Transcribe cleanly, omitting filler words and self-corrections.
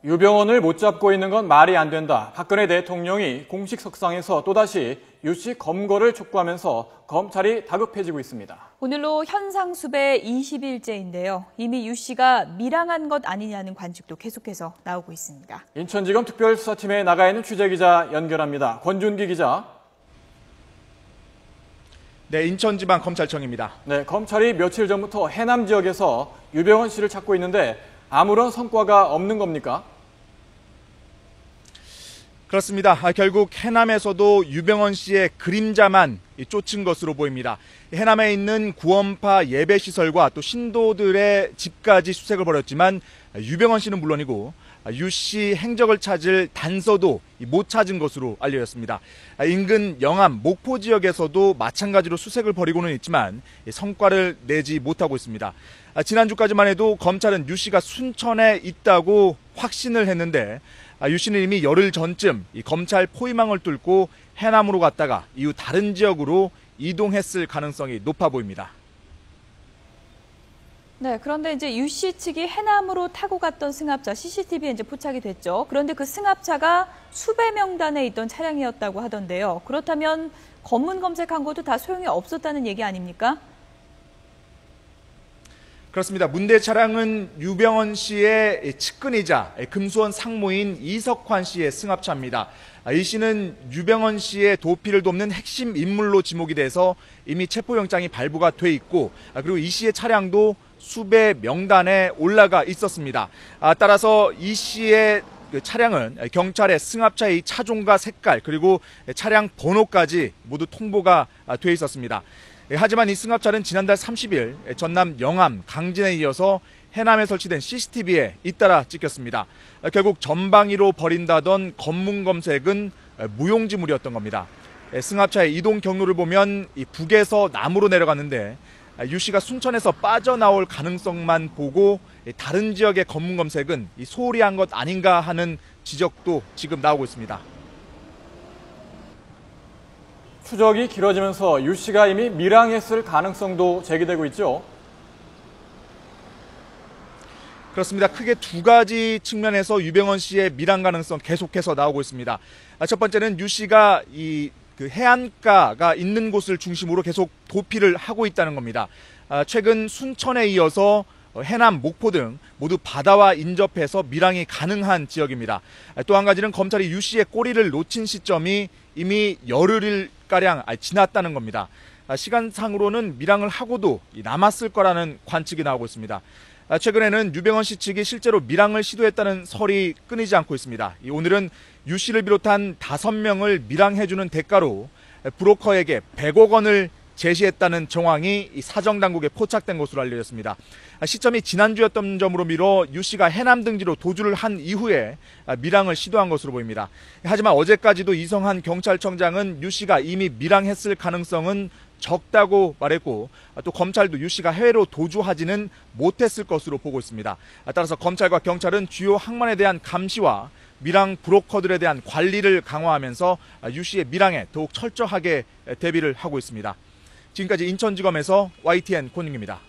유병언을 못 잡고 있는 건 말이 안 된다. 박근혜 대통령이 공식 석상에서 또다시 유 씨 검거를 촉구하면서 검찰이 다급해지고 있습니다. 오늘로 현상수배 20일째인데요. 이미 유 씨가 밀항한 것 아니냐는 관측도 계속해서 나오고 있습니다. 인천지검 특별수사팀에 나가 있는 취재기자 연결합니다. 권준기 기자. 네, 인천지방검찰청입니다. 네, 검찰이 며칠 전부터 해남 지역에서 유병언 씨를 찾고 있는데 아무런 성과가 없는 겁니까? 그렇습니다. 결국 해남에서도 유병언 씨의 그림자만 쫓은 것으로 보입니다. 해남에 있는 구원파 예배시설과 또 신도들의 집까지 수색을 벌였지만 유병언 씨는 물론이고 유 씨 행적을 찾을 단서도 못 찾은 것으로 알려졌습니다. 인근 영암, 목포 지역에서도 마찬가지로 수색을 벌이고는 있지만 성과를 내지 못하고 있습니다. 지난주까지만 해도 검찰은 유 씨가 순천에 있다고 확신을 했는데 유 씨는 이미 열흘 전쯤 검찰 포위망을 뚫고 해남으로 갔다가 이후 다른 지역으로 이동했을 가능성이 높아 보입니다. 네, 그런데 이제 유 씨 측이 해남으로 타고 갔던 승합차 CCTV에 이제 포착이 됐죠. 그런데 그 승합차가 수배 명단에 있던 차량이었다고 하던데요. 그렇다면 검문 검색한 것도 다 소용이 없었다는 얘기 아닙니까? 그렇습니다. 문제 차량은 유병언 씨의 측근이자 금수원 상무인 이석환 씨의 승합차입니다. 이 씨는 유병언 씨의 도피를 돕는 핵심 인물로 지목이 돼서 이미 체포영장이 발부가 돼 있고 그리고 이 씨의 차량도 수배 명단에 올라가 있었습니다. 따라서 이 씨의 차량은 경찰의 승합차의 차종과 색깔 그리고 차량 번호까지 모두 통보가 돼 있었습니다. 하지만 이 승합차는 지난달 30일 전남 영암, 강진에 이어서 해남에 설치된 CCTV에 잇따라 찍혔습니다. 결국 전방위로 벌인다던 검문 검색은 무용지물이었던 겁니다. 승합차의 이동 경로를 보면 북에서 남으로 내려갔는데 유 씨가 순천에서 빠져나올 가능성만 보고 다른 지역의 검문 검색은 소홀히 한 것 아닌가 하는 지적도 지금 나오고 있습니다. 추적이 길어지면서 유 씨가 이미 밀항했을 가능성도 제기되고 있죠. 그렇습니다. 크게 두 가지 측면에서 유병언 씨의 밀항 가능성 계속해서 나오고 있습니다. 첫 번째는 유 씨가 그 해안가가 있는 곳을 중심으로 계속 도피를 하고 있다는 겁니다. 최근 순천에 이어서 해남, 목포 등 모두 바다와 인접해서 밀항이 가능한 지역입니다. 또 한 가지는 검찰이 유 씨의 꼬리를 놓친 시점이 이미 열흘가량 지났다는 겁니다. 시간상으로는 밀항을 하고도 남았을 거라는 관측이 나오고 있습니다. 최근에는 유병언 씨 측이 실제로 밀항을 시도했다는 설이 끊이지 않고 있습니다. 오늘은 유 씨를 비롯한 5명을 밀항해주는 대가로 브로커에게 100억 원을 제시했다는 정황이 사정당국에 포착된 것으로 알려졌습니다. 시점이 지난주였던 점으로 미뤄 유 씨가 해남 등지로 도주를 한 이후에 밀항을 시도한 것으로 보입니다. 하지만 어제까지도 이성한 경찰청장은 유 씨가 이미 밀항했을 가능성은 적다고 말했고 또 검찰도 유 씨가 해외로 도주하지는 못했을 것으로 보고 있습니다. 따라서 검찰과 경찰은 주요 항만에 대한 감시와 밀항 브로커들에 대한 관리를 강화하면서 유 씨의 밀항에 더욱 철저하게 대비를 하고 있습니다. 지금까지 인천지검에서 YTN 권윤기입니다.